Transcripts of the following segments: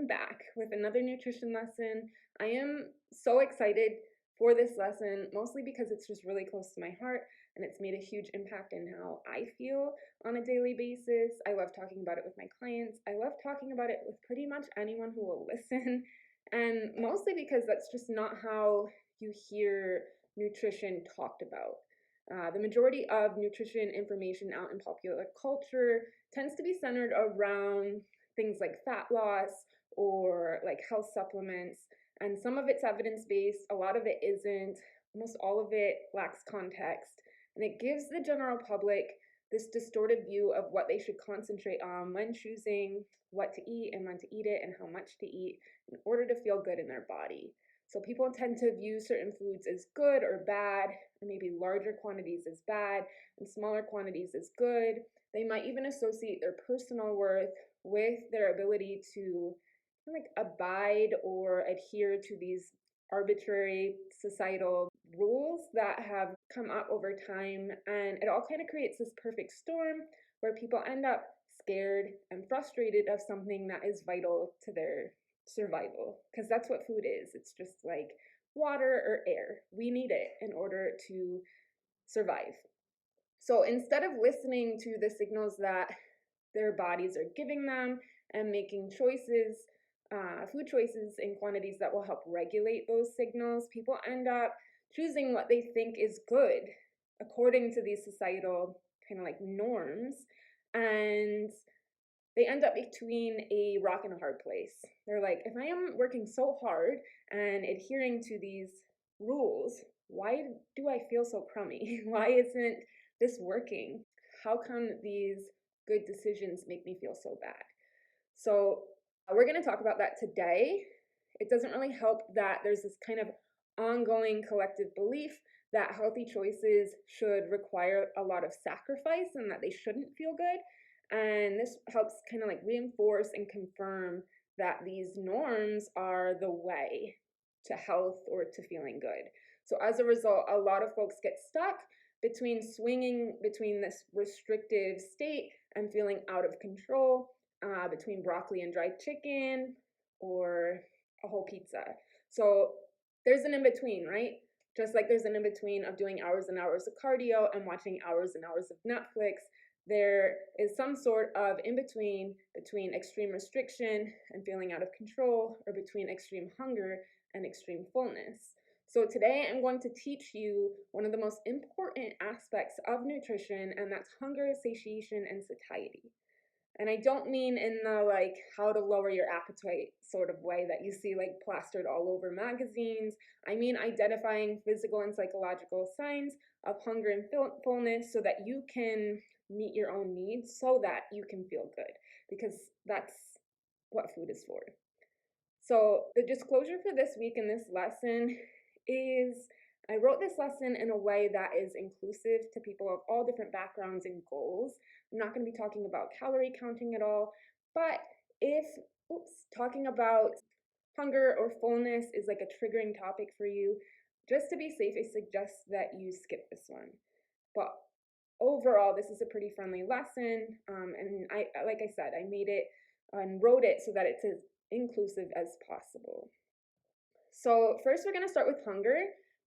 am back with another nutrition lesson. I am so excited for this lesson, mostly because it's just really close to my heart and it's made a huge impact in how I feel on a daily basis. I love talking about it with my clients. I love talking about it with pretty much anyone who will listen, and mostly because that's just not how you hear nutrition talked about. The majority of nutrition information out in popular culture tends to be centered around things like fat loss or like health supplements. And some of it's evidence based, a lot of it isn't, almost all of it lacks context. And it gives the general public this distorted view of what they should concentrate on when choosing what to eat and when to eat it and how much to eat in order to feel good in their body. So people tend to view certain foods as good or bad, or maybe larger quantities as bad and smaller quantities as good. They might even associate their personal worth with their ability to like abide or adhere to these arbitrary societal rules that have come up over time. And it all kind of creates this perfect storm where people end up scared and frustrated of something that is vital to their survival, because that's what food is. It's just like water or air. We need it in order to survive. So instead of listening to the signals that their bodies are giving them and making choices, food choices in quantities that will help regulate those signals, people end up choosing what they think is good according to these societal kind of like norms. And they end up between a rock and a hard place. They're like, if I am working so hard and adhering to these rules, why do I feel so crummy? Why isn't this working? How come these good decisions make me feel so bad? So we're going to talk about that today. It doesn't really help that there's this kind of ongoing collective belief that healthy choices should require a lot of sacrifice and that they shouldn't feel good. And this helps kind of like reinforce and confirm that these norms are the way to health or to feeling good. So as a result, a lot of folks get stuck between swinging between this restrictive state and feeling out of control, between broccoli and dried chicken or a whole pizza. So there's an in-between, right? Just like there's an in-between of doing hours and hours of cardio and watching hours and hours of Netflix, there is some sort of in-between between extreme restriction and feeling out of control, or between extreme hunger and extreme fullness. So today I'm going to teach you one of the most important aspects of nutrition, and that's hunger, satiation, and satiety. And I don't mean in the like how to lower your appetite sort of way that you see like plastered all over magazines. I mean identifying physical and psychological signs of hunger and fullness so that you can meet your own needs so that you can feel good, because that's what food is for. So the disclosure for this week in this lesson is I wrote this lesson in a way that is inclusive to people of all different backgrounds and goals. I'm not going to be talking about calorie counting at all, but if talking about hunger or fullness is like a triggering topic for you, just to be safe, I suggest that you skip this one. But overall, this is a pretty friendly lesson, and like I said, I made it and wrote it so that it's as inclusive as possible. So first, we're going to start with hunger,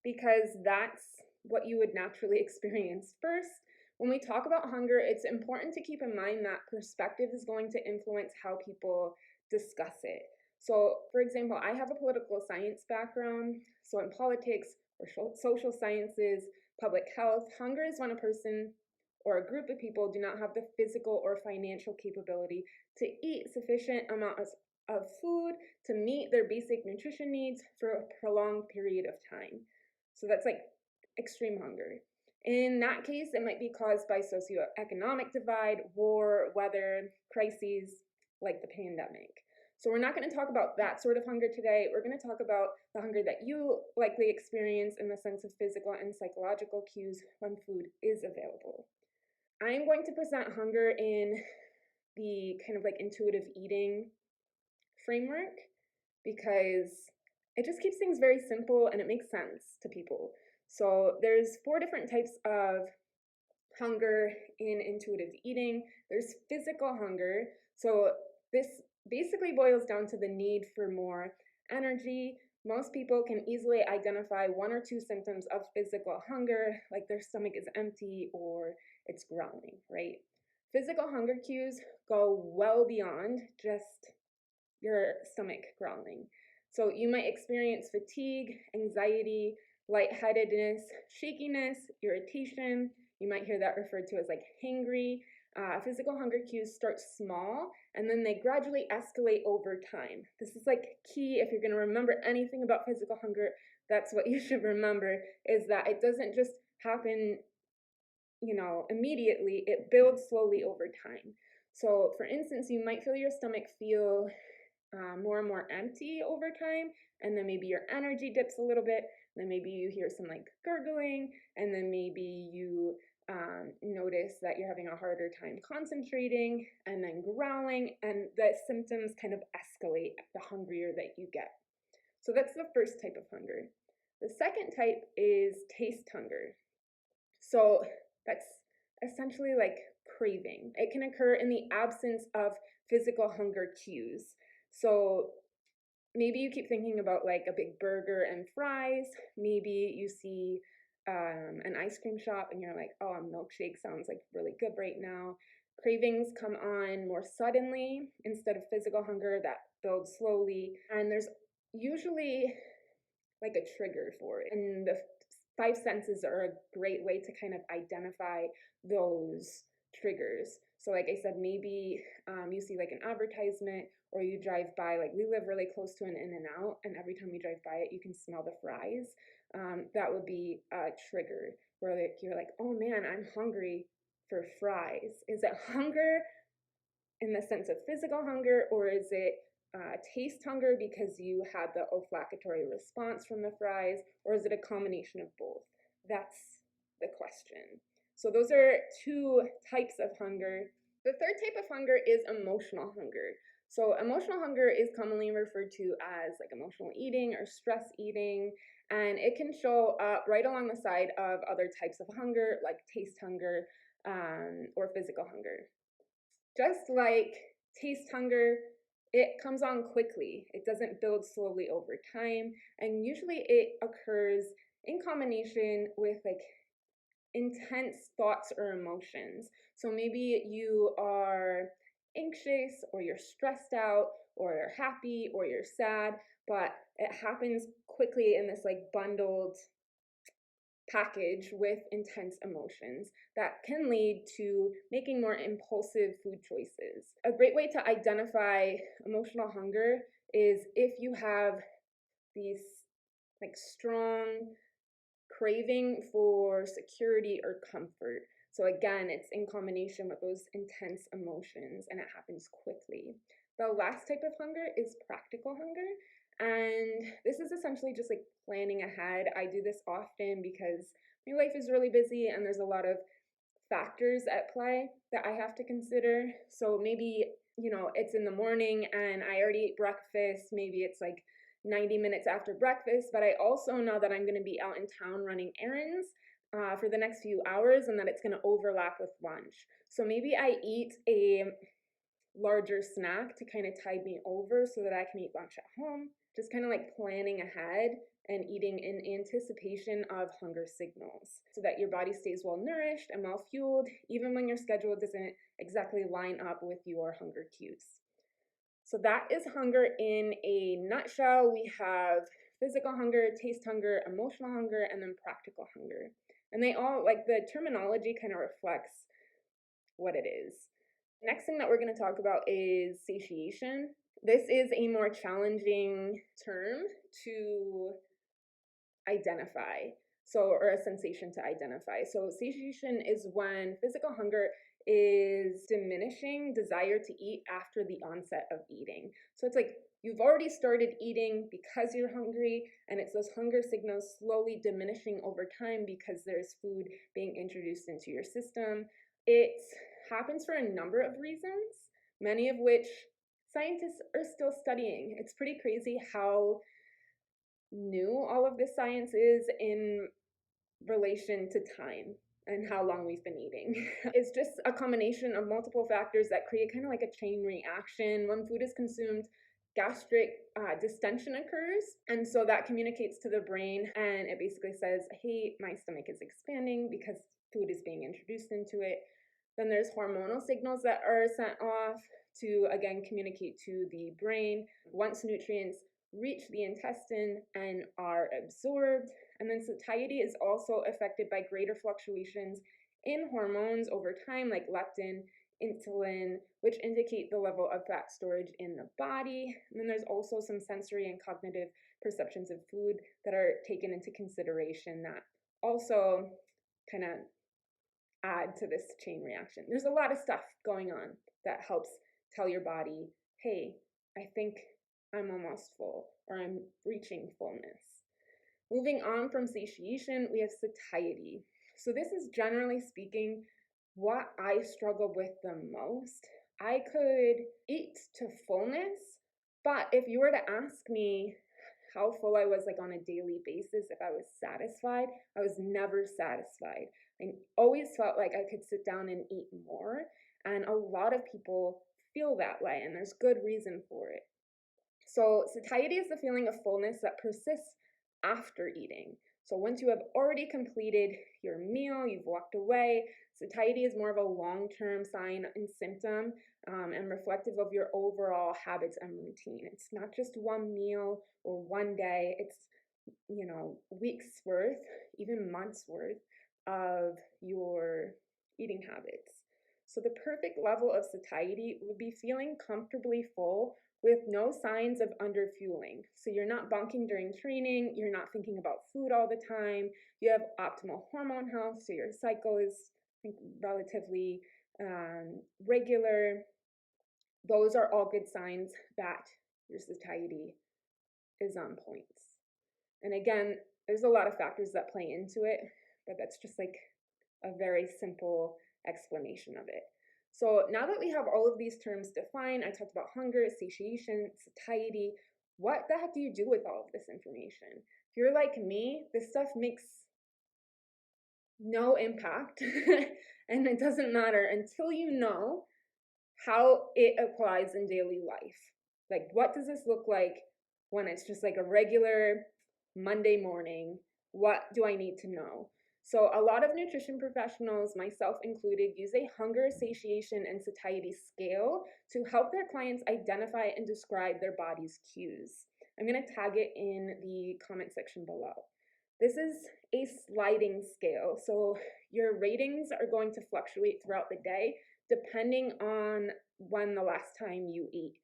because that's what you would naturally experience first. When we talk about hunger, it's important to keep in mind that perspective is going to influence how people discuss it. So, for example, I have a political science background. So in politics or social sciences, public health, hunger is when a person or a group of people do not have the physical or financial capability to eat sufficient amounts of food to meet their basic nutrition needs for a prolonged period of time. So that's like extreme hunger. In that case, it might be caused by socioeconomic divide, war, weather, crises like the pandemic. So we're not going to talk about that sort of hunger today. We're going to talk about the hunger that you likely experience in the sense of physical and psychological cues when food is available. I'm going to present hunger in the kind of like intuitive eating framework, because it just keeps things very simple and it makes sense to people. So there's 4 different types of hunger in intuitive eating. There's physical hunger. So this basically boils down to the need for more energy. Most people can easily identify one or two symptoms of physical hunger, like their stomach is empty or it's growling, right? Physical hunger cues go well beyond just your stomach growling. So you might experience fatigue, anxiety, lightheadedness, shakiness, irritation. You might hear that referred to as like hangry. Physical hunger cues start small and then they gradually escalate over time. This is like key if you're going to remember anything about physical hunger. That's what you should remember, is that it doesn't just happen, immediately. It builds slowly over time. So, for instance, you might feel your stomach feel more and more empty over time, and then maybe your energy dips a little bit, then maybe you hear some like gurgling, and then maybe you notice that you're having a harder time concentrating, and then growling, and the symptoms kind of escalate the hungrier that you get. So that's the first type of hunger. The second type is taste hunger. So that's essentially like craving. It can occur in the absence of physical hunger cues. So maybe you keep thinking about like a big burger and fries. Maybe you see an ice cream shop and you're like, oh, a milkshake sounds like really good right now. Cravings come on more suddenly instead of physical hunger that builds slowly. And there's usually like a trigger for it. And the five senses are a great way to kind of identify those triggers. So, like I said, maybe you see like an advertisement or you drive by, like we live really close to an In-N-Out, and every time you drive by it, you can smell the fries. That would be a trigger where like, you're like, oh man, I'm hungry for fries. Is it hunger in the sense of physical hunger, or is it taste hunger because you had the olfactory response from the fries, or is it a combination of both? That's the question. So those are two types of hunger. The third type of hunger is emotional hunger. So emotional hunger is commonly referred to as like emotional eating or stress eating, and it can show up right along the side of other types of hunger like taste hunger or physical hunger. Just like taste hunger, it comes on quickly. It doesn't build slowly over time, and usually it occurs in combination with like intense thoughts or emotions. So maybe you are anxious or you're stressed out or you're happy or you're sad, but it happens quickly in this like bundled package with intense emotions that can lead to making more impulsive food choices. A great way to identify emotional hunger is if you have these like strong craving for security or comfort. So again, it's in combination with those intense emotions and it happens quickly. The last type of hunger is practical hunger. And this is essentially just like planning ahead. I do this often because my life is really busy and there's a lot of factors at play that I have to consider. So maybe, it's in the morning and I already ate breakfast. Maybe it's like 90 minutes after breakfast, but I also know that I'm going to be out in town running errands for the next few hours and that it's going to overlap with lunch. So maybe I eat a larger snack to kind of tide me over so that I can eat lunch at home. Just kind of like planning ahead and eating in anticipation of hunger signals so that your body stays well nourished and well fueled, even when your schedule doesn't exactly line up with your hunger cues. So that is hunger in a nutshell. We have physical hunger, taste hunger, emotional hunger, and then practical hunger. And they all, like the terminology kind of reflects what it is. Next thing that we're going to talk about is satiation. This is a more challenging term to identify. So, or a sensation to identify. So, satiation is when physical hunger is diminishing desire to eat after the onset of eating. So, it's like you've already started eating because you're hungry, and it's those hunger signals slowly diminishing over time because there's food being introduced into your system. It happens for a number of reasons, many of which scientists are still studying. It's pretty crazy how new all of this science is in relation to time. and how long we've been eating. It's just a combination of multiple factors that create kind of like a chain reaction. When food is consumed, gastric distension occurs, and so that communicates to the brain, and it basically says, hey, my stomach is expanding because food is being introduced into it. Then there's hormonal signals that are sent off to again communicate to the brain once nutrients reach the intestine and are absorbed. And then satiety is also affected by greater fluctuations in hormones over time, like leptin, insulin, which indicate the level of fat storage in the body. And then there's also some sensory and cognitive perceptions of food that are taken into consideration that also kind of add to this chain reaction. There's a lot of stuff going on that helps tell your body, hey, I think I'm almost full, or I'm reaching fullness. Moving on from satiation, we have satiety. So this is, generally speaking, what I struggle with the most. I could eat to fullness, but if you were to ask me how full I was like on a daily basis, if I was satisfied, I was never satisfied. I always felt like I could sit down and eat more, and a lot of people feel that way, and there's good reason for it. So satiety is the feeling of fullness that persists after eating. So once you have already completed your meal, you've walked away, satiety is more of a long-term sign and symptom, and reflective of your overall habits and routine. It's not just one meal or one day, it's weeks worth, even months worth of your eating habits. So the perfect level of satiety would be feeling comfortably full with no signs of underfueling. So you're not bunking during training, you're not thinking about food all the time, you have optimal hormone health, so your cycle is, I think, relatively regular. Those are all good signs that your satiety is on point. And again, there's a lot of factors that play into it, but that's just like a very simple explanation of it. So now that we have all of these terms defined, I talked about hunger, satiation, satiety. What the heck do you do with all of this information? If you're like me, this stuff makes no impact and it doesn't matter until you know how it applies in daily life. Like, what does this look like when it's just like a regular Monday morning? What do I need to know? So a lot of nutrition professionals, myself included, use a hunger, satiation, and satiety scale to help their clients identify and describe their body's cues. I'm going to tag it in the comment section below. This is a sliding scale, so your ratings are going to fluctuate throughout the day depending on when the last time you ate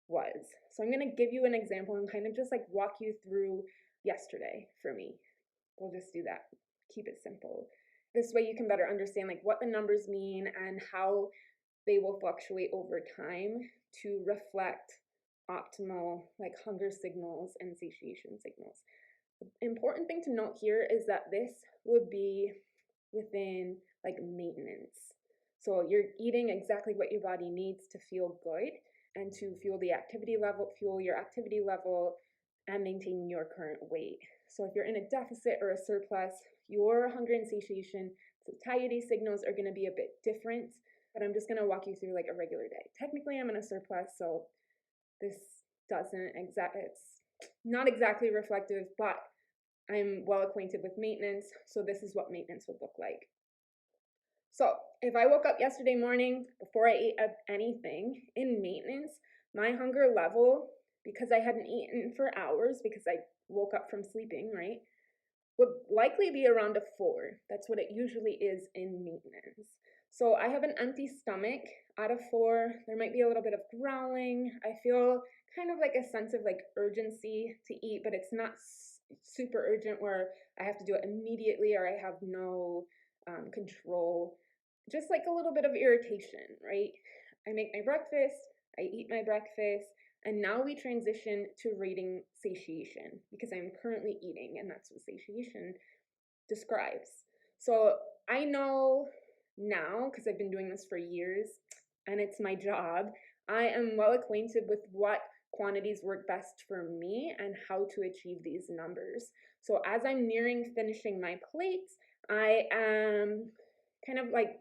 was. So I'm going to give you an example and kind of just like walk you through yesterday for me. We'll just do that. Keep it simple. This way you can better understand like what the numbers mean and how they will fluctuate over time to reflect optimal like hunger signals and satiation signals. The important thing to note here is that this would be within like maintenance. So you're eating exactly what your body needs to feel good and to fuel your activity level and maintain your current weight. So if you're in a deficit or a surplus, your hunger and satiation satiety signals are going to be a bit different, but I'm just going to walk you through like a regular day. Technically, I'm in a surplus, so this it's not exactly reflective, but I'm well acquainted with maintenance, so this is what maintenance would look like. So if I woke up yesterday morning before I ate anything in maintenance, my hunger level, because I hadn't eaten for hours because I woke up from sleeping, right, would likely be around a 4. That's what it usually is in maintenance. So I have an empty stomach out of 4. There might be a little bit of growling. I feel kind of like a sense of like urgency to eat, but it's not super urgent where I have to do it immediately or I have no control. Just like a little bit of irritation, right? I make my breakfast, I eat my breakfast, and now we transition to rating satiation because I'm currently eating, and that's what satiation describes. So I know now, because I've been doing this for years, and it's my job, I am well acquainted with what quantities work best for me and how to achieve these numbers. So as I'm nearing finishing my plate, I am kind of like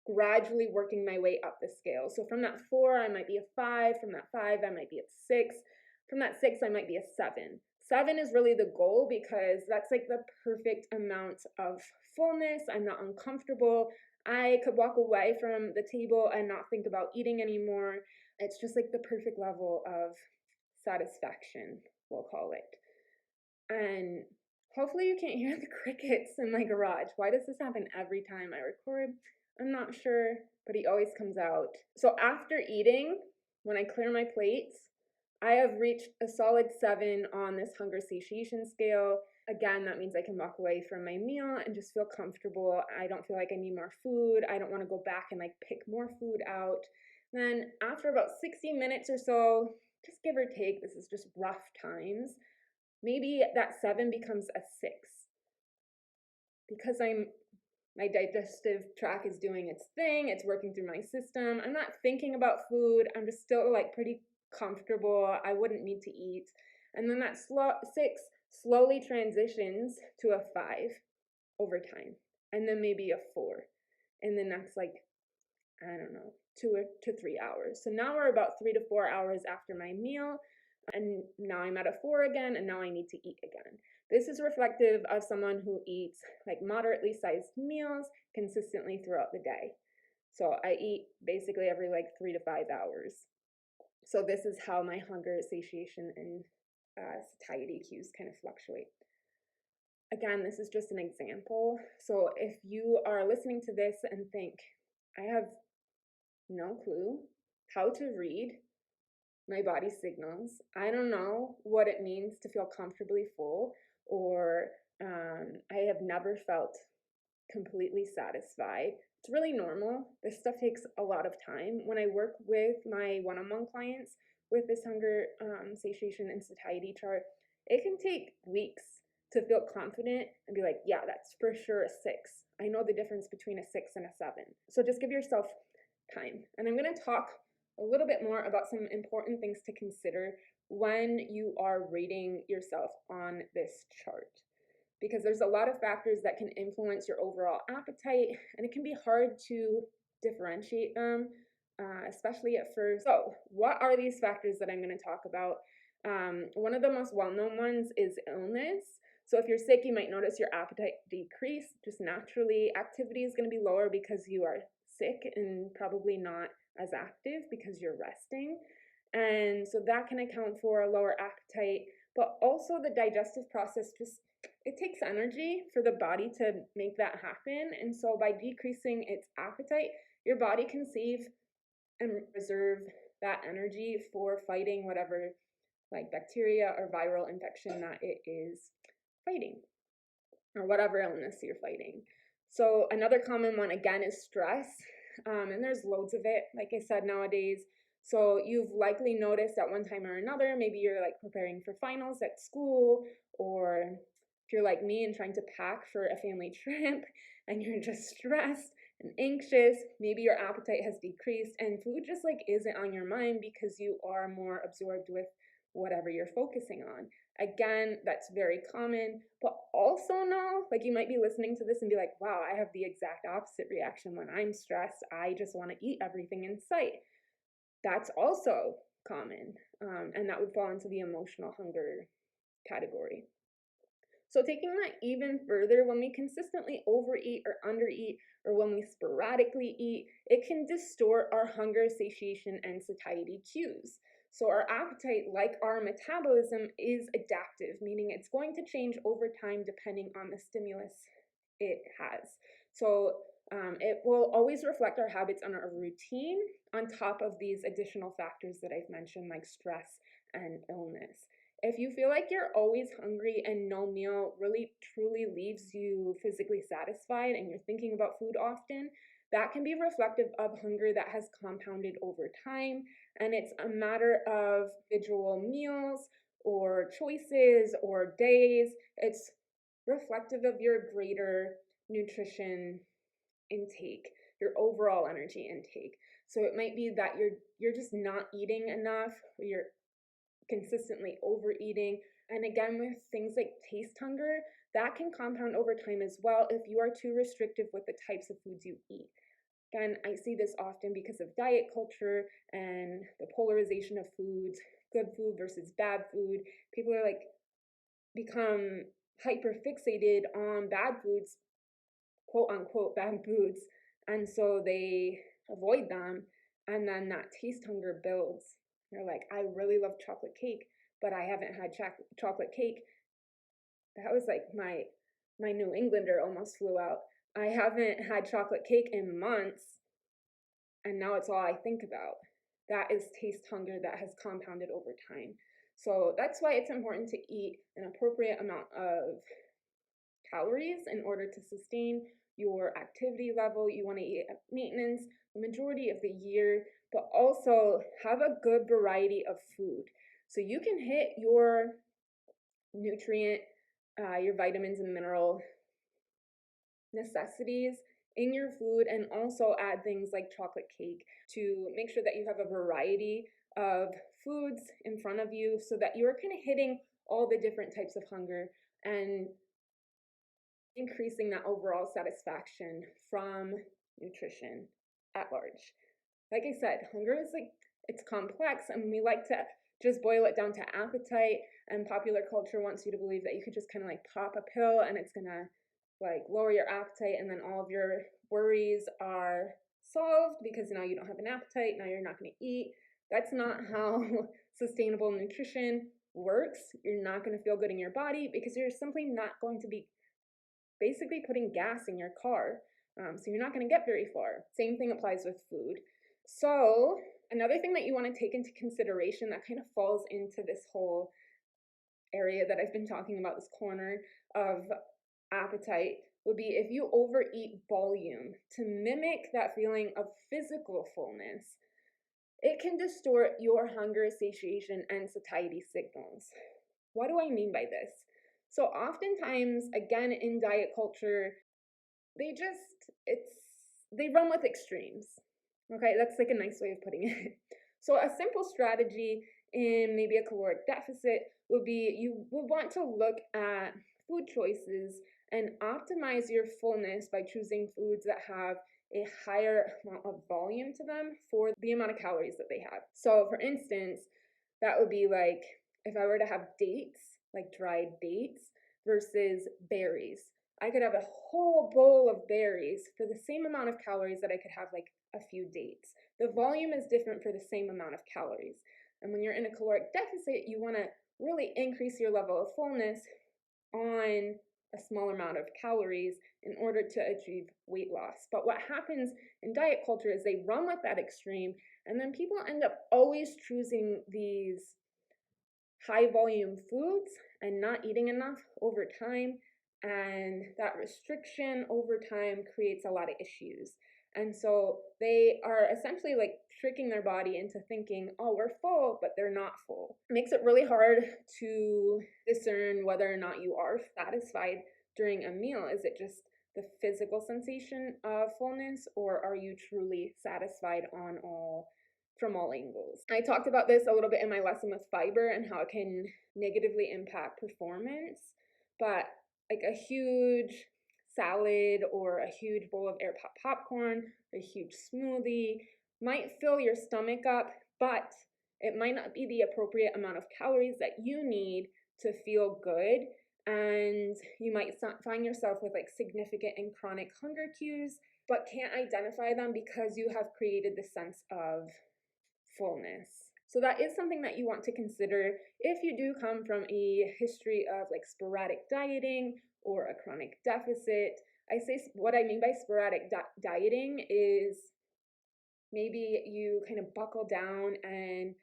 gradually working my way up the scale. So from that 4, I might be a 5. From that 5, I might be a 6. From that 6, I might be a 7. 7 is really the goal because that's like the perfect amount of fullness. I'm not uncomfortable. I could walk away from the table and not think about eating anymore. It's just like the perfect level of satisfaction, we'll call it. And hopefully you can't hear the crickets in my garage. Why does this happen every time I record? I'm not sure, but he always comes out. So after eating, when I clear my plates, I have reached a solid 7 on this hunger satiation scale. Again, that means I can walk away from my meal and just feel comfortable. I don't feel like I need more food. I don't want to go back and like pick more food out. Then after about 60 minutes or so, just give or take, this is just rough times, maybe that 7 becomes a 6 because my digestive tract is doing its thing, it's working through my system. I'm not thinking about food. I'm just still like pretty comfortable. I wouldn't need to eat. And then that 6 slowly transitions to a 5 over time. And then maybe a 4 in the next, like, I don't know, 2 to 3 hours. So now we're about 3 to 4 hours after my meal. And now I'm at a 4 again, and now I need to eat again. This is reflective of someone who eats like moderately sized meals consistently throughout the day. So I eat basically every like 3 to 5 hours. So this is how my hunger, satiation, and satiety cues kind of fluctuate. Again, this is just an example. So if you are listening to this and think, I have no clue how to read my body signals. I don't know what it means to feel comfortably full, or I have never felt completely satisfied. It's really normal. This stuff takes a lot of time. When I work with my one-on-one clients with this hunger, satiation, and satiety chart, it can take weeks to feel confident and be like, yeah, that's for sure a 6. I know the difference between a 6 and a 7. So just give yourself time. And I'm going to talk a little bit more about some important things to consider when you are rating yourself on this chart, because there's a lot of factors that can influence your overall appetite, and it can be hard to differentiate them, especially at first. So what are these factors that I'm going to talk about? One of the most well-known ones is illness. So if you're sick, you might notice your appetite decrease just naturally. Activity is going to be lower because you are sick, and probably not as active because you're resting. And so that can account for a lower appetite, but also the digestive process just, it takes energy for the body to make that happen. And so by decreasing its appetite, your body can save and reserve that energy for fighting whatever like bacteria or viral infection that it is fighting, or whatever illness you're fighting. So another common one, again, is stress. And there's loads of it, like I said, nowadays. So you've likely noticed at one time or another, maybe you're like preparing for finals at school, or if you're like me and trying to pack for a family trip and you're just stressed and anxious, maybe your appetite has decreased and food just like isn't on your mind because you are more absorbed with whatever you're focusing on. Again, that's very common, but also know, like you might be listening to this and be like, wow, I have the exact opposite reaction when I'm stressed. I just want to eat everything in sight. That's also common, and that would fall into the emotional hunger category. So taking that even further, when we consistently overeat or undereat, or when we sporadically eat, it can distort our hunger, satiation, and satiety cues. So our appetite, like our metabolism, is adaptive, meaning it's going to change over time depending on the stimulus it has. So it will always reflect our habits and our routine on top of these additional factors that I've mentioned, like stress and illness. If you feel like you're always hungry and no meal really truly leaves you physically satisfied and you're thinking about food often, that can be reflective of hunger that has compounded over time. And it's a matter of individual meals or choices or days. It's reflective of your greater nutrition intake, your overall energy intake. So it might be that you're just not eating enough, or you're consistently overeating. And again, with things like taste hunger, that can compound over time as well if you are too restrictive with the types of foods you eat. Again, I see this often because of diet culture and the polarization of foods, good food versus bad food. People are like become hyper fixated on bad foods, quote unquote bad foods, and so they avoid them, and then that taste hunger builds. They're like, I really love chocolate cake, but I haven't had chocolate cake. That was like my New Englander almost flew out. I haven't had chocolate cake in months, and now it's all I think about. That is taste hunger that has compounded over time. So that's why it's important to eat an appropriate amount of calories in order to sustain your activity level. You want to eat at maintenance the majority of the year, but also have a good variety of food. So you can hit your nutrient, your vitamins and mineral necessities in your food, and also add things like chocolate cake to make sure that you have a variety of foods in front of you so that you're kind of hitting all the different types of hunger and increasing that overall satisfaction from nutrition at large. Like I said, hunger is like, it's complex, and we like to just boil it down to appetite, and popular culture wants you to believe that you could just kind of like pop a pill and it's gonna like lower your appetite, and then all of your worries are solved because now you don't have an appetite, now you're not going to eat. That's not how sustainable nutrition works. You're not going to feel good in your body because you're simply not going to be basically putting gas in your car. So you're not going to get very far. Same thing applies with food. So another thing that you want to take into consideration that kind of falls into this whole area that I've been talking about, this corner of appetite, would be if you overeat volume to mimic that feeling of physical fullness. It can distort your hunger, satiation, and satiety signals. What do I mean by this? So oftentimes, again, in diet culture, they run with extremes. Okay, that's like a nice way of putting it. So a simple strategy in maybe a caloric deficit would be you would want to look at food choices and optimize your fullness by choosing foods that have a higher amount of volume to them for the amount of calories that they have. So for instance, that would be like if I were to have dates, like dried dates, versus berries. I could have a whole bowl of berries for the same amount of calories that I could have like a few dates. The volume is different for the same amount of calories. And when you're in a caloric deficit, you want to really increase your level of fullness on a small amount of calories in order to achieve weight loss. But what happens in diet culture is they run with that extreme, and then people end up always choosing these high volume foods and not eating enough over time. And that restriction over time creates a lot of issues. And so they are essentially like tricking their body into thinking, oh, we're full, but they're not full. It makes it really hard to discern whether or not you are satisfied during a meal. Is it just the physical sensation of fullness, or are you truly satisfied from all angles? I talked about this a little bit in my lesson with fiber and how it can negatively impact performance, but like a huge salad or a huge bowl of air pop popcorn, a huge smoothie might fill your stomach up, but it might not be the appropriate amount of calories that you need to feel good. And you might find yourself with like significant and chronic hunger cues, but can't identify them because you have created the sense of fullness. So that is something that you want to consider if you do come from a history of like sporadic dieting or a chronic deficit. I say what I mean by sporadic dieting is maybe you kind of buckle down and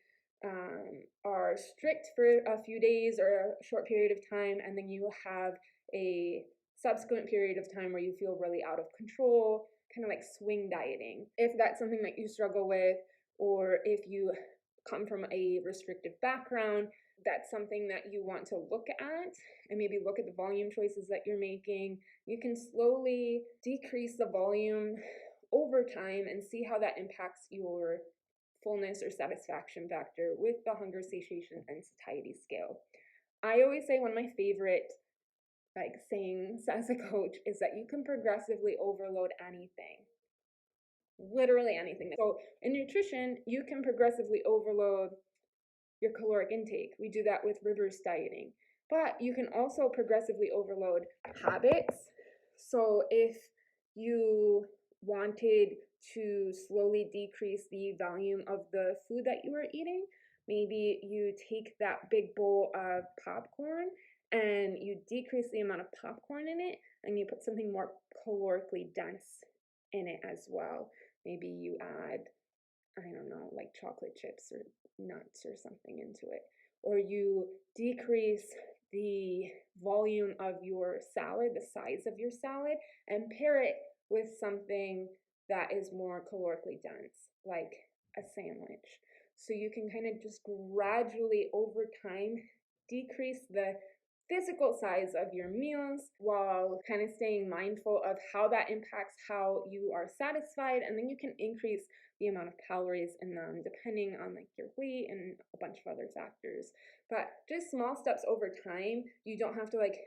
are strict for a few days or a short period of time, and then you have a subsequent period of time where you feel really out of control, kind of like swing dieting. If that's something that you struggle with, or if you come from a restrictive background, that's something that you want to look at and maybe look at the volume choices that you're making. You can slowly decrease the volume over time and see how that impacts your fullness or satisfaction factor with the hunger, satiation, and satiety scale. I always say one of my favorite sayings as a coach is that you can progressively overload anything. Literally anything. So in nutrition, you can progressively overload your caloric intake. We do that with reverse dieting. But you can also progressively overload habits. So if you wanted to slowly decrease the volume of the food that you are eating, maybe you take that big bowl of popcorn and you decrease the amount of popcorn in it and you put something more calorically dense in it as well. Maybe you add, I don't know, like chocolate chips or nuts or something into it. Or you decrease the volume of your salad, the size of your salad, and pair it with something that is more calorically dense, like a sandwich. So you can kind of just gradually over time decrease the physical size of your meals while kind of staying mindful of how that impacts how you are satisfied, and then you can increase the amount of calories in them depending on like your weight and a bunch of other factors. But just small steps over time. You don't have to like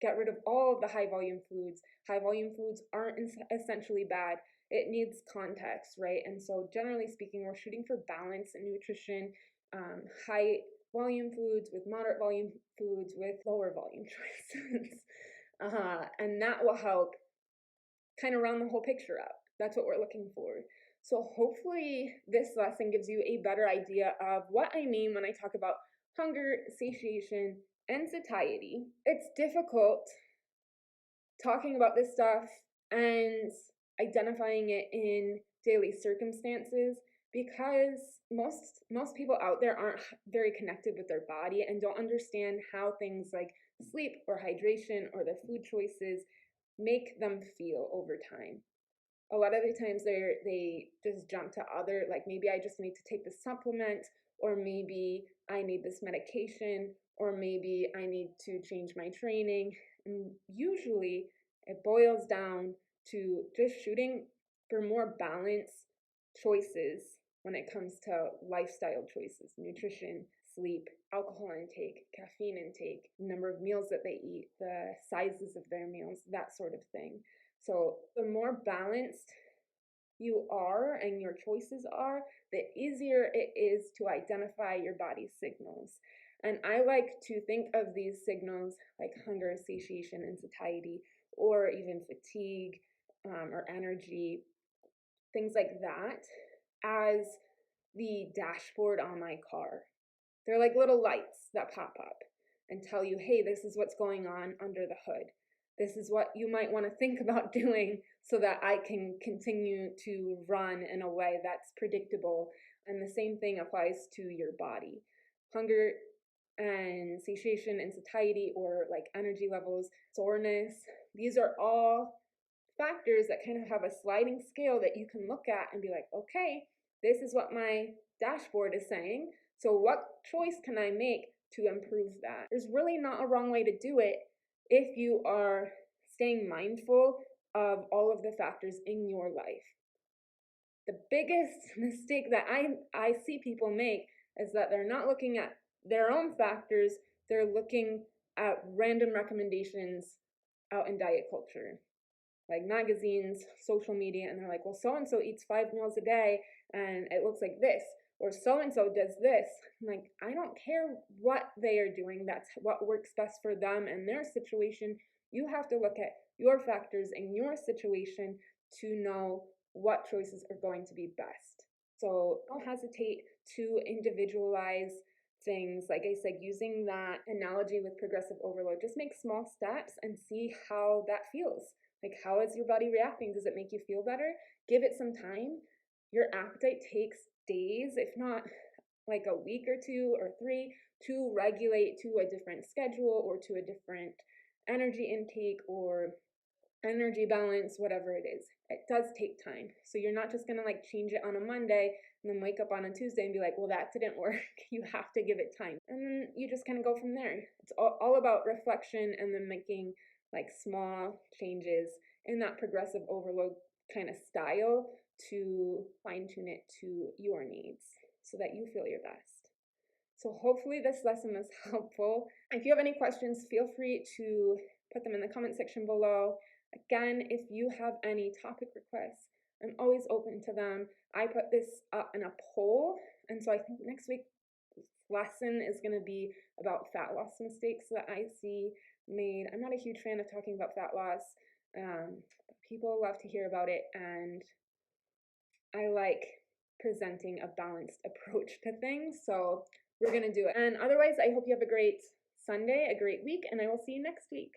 get rid of all of the high volume foods. High volume foods aren't essentially bad. It needs context, right? And so generally speaking, we're shooting for balance in nutrition. High volume foods with moderate volume foods with lower volume choices. And that will help kind of round the whole picture up. That's what we're looking for. So hopefully this lesson gives you a better idea of what I mean when I talk about hunger, satiation, and satiety. It's difficult talking about this stuff and identifying it in daily circumstances because most people out there aren't very connected with their body and don't understand how things like sleep or hydration or their food choices make them feel over time. A lot of the times they just jump to other, like maybe I just need to take this supplement, or maybe I need this medication, or maybe I need to change my training. And usually it boils down to just shooting for more balanced choices when it comes to lifestyle choices, nutrition, sleep, alcohol intake, caffeine intake, number of meals that they eat, the sizes of their meals, that sort of thing. So the more balanced you are and your choices are, the easier it is to identify your body's signals. And I like to think of these signals like hunger, satiation, and satiety, or even fatigue or energy, things like that, as the dashboard on my car. They're like little lights that pop up and tell you, hey, this is what's going on under the hood. This is what you might want to think about doing so that I can continue to run in a way that's predictable. And the same thing applies to your body. Hunger and satiation and satiety, or like energy levels, soreness, these are all factors that kind of have a sliding scale that you can look at and be like, okay, this is what my dashboard is saying. So what choice can I make to improve that? There's really not a wrong way to do it if you are staying mindful of all of the factors in your life. The biggest mistake that I see people make is that they're not looking at their own factors, they're looking at random recommendations out in diet culture, like magazines, social media, and they're like, well, so-and-so eats 5 meals a day and it looks like this, or so-and-so does this. I'm like, I don't care what they are doing. That's what works best for them and their situation. You have to look at your factors in your situation to know what choices are going to be best. So don't hesitate to individualize things. Like I said, using that analogy with progressive overload, just make small steps and see how that feels. Like, how is your body reacting? Does it make you feel better? Give it some time. Your appetite takes days, if not like a week or 2 or 3, to regulate to a different schedule or to a different energy intake or energy balance, whatever it is. It does take time. So you're not just gonna like change it on a Monday and then wake up on a Tuesday and be like, well, that didn't work. You have to give it time. And then you just kind of go from there. It's all about reflection and then making like small changes in that progressive overload kind of style to fine tune it to your needs so that you feel your best. So hopefully this lesson was helpful. If you have any questions, feel free to put them in the comment section below. Again, if you have any topic requests, I'm always open to them. I put this up in a poll, and so I think next week's lesson is going to be about fat loss mistakes that I see made. I'm not a huge fan of talking about fat loss. But people love to hear about it, and I like presenting a balanced approach to things, so we're going to do it. And otherwise, I hope you have a great Sunday, a great week, and I will see you next week.